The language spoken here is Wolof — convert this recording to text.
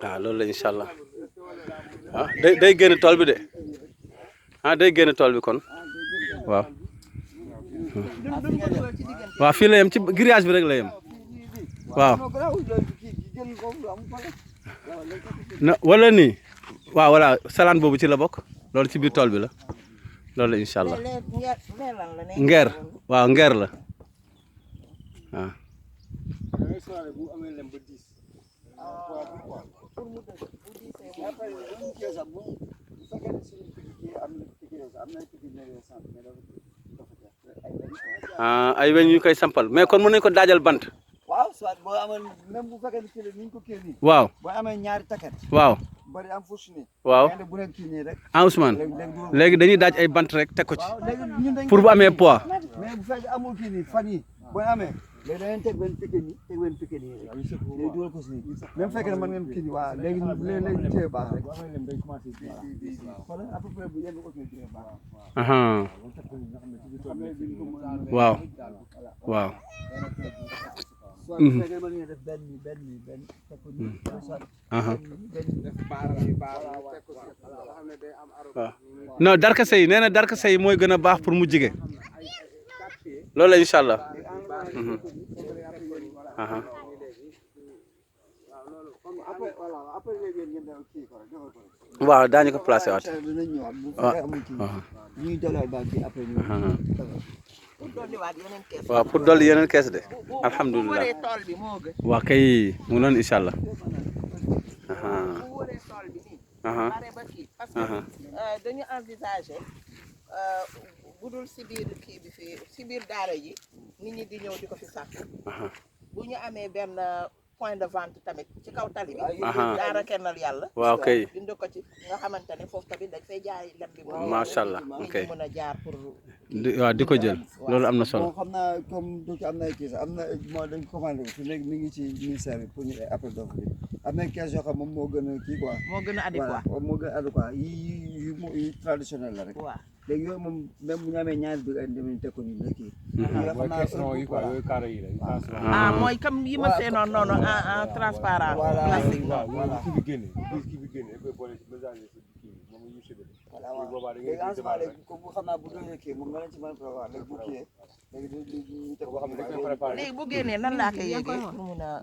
waaw loolu la incha allah ah day génn tool bi de ah day génn tool bi kon waaw. waaw fii la yem ci grillage bi rek la yem waaw. na wala nii waaw voilà salaan boobu ci la bokk loolu ci biir tool bi la loolu la incha allah ngeer waaw ngeer la waaw. ay weñ ñu koy sampal mais kon mën nañu ko daajal bant. waaw soit boo amee même bu fekkee ne ni ñu ko kii nii. waaw boo amee ñaari taket. waaw bari am fuus nii. waaw bu nekk kii nii rek. ah Ousmane léegi dañuy daaj ay bant rek teg ko ci ñun dañ pour bu amee poids. mais bu fekkee amul kii nii fan yi boo amee léegi da ngeen teg benn piquet nii teg benn piquet nii rek léegi dugal ko si nii même fekkee ne mën ngeen kii nii waaw léegi léegi téye baax rek à peu près bu yegg ko kii baax. waaw waaw. non darkase yi nee na darkase yi mooy gën a baax pour mu jige loolu la incha allah. waaw daañu ko placé waat. waaw pour dolli yeneen kees de alhamdulilah waaw kay mu noonu incha allah. dañu envisagé budul si biir kii bi fii si biir daara ji nit ñi di ñëw di ko fi sàkk bu ñu amee benn point de vente tamit ci kaw tali bi daara kennal yàlla waaw kay bind ko ci nga xamante ne foofu tamit dañ fay jaay lem bi macha allah ok mën a jaar pour waaw di ko jël loolu am na solo. xam naa comme du am na ay kii sax am na moo dañ commandé ko fi léegi mi ngi ci ministère bi pour ñu ay appel d'offre bi am na kees yoo xam moom moo gën a kii quoi moo gën a adéquat moo gën a adéquat yi traditionnel la rek waaw léegi yooyu moom même bu ñu amee ñaari bi ay dem teg ko nii la kii mooy comme yi ma seenoon noonu en transparent plastique léegi en ce moment léegi comme xam naa bu doonee kii moom nga leen ci mën a prévoir léegi bu kii léegi bu génnee nan laa koy yëgee pour mun a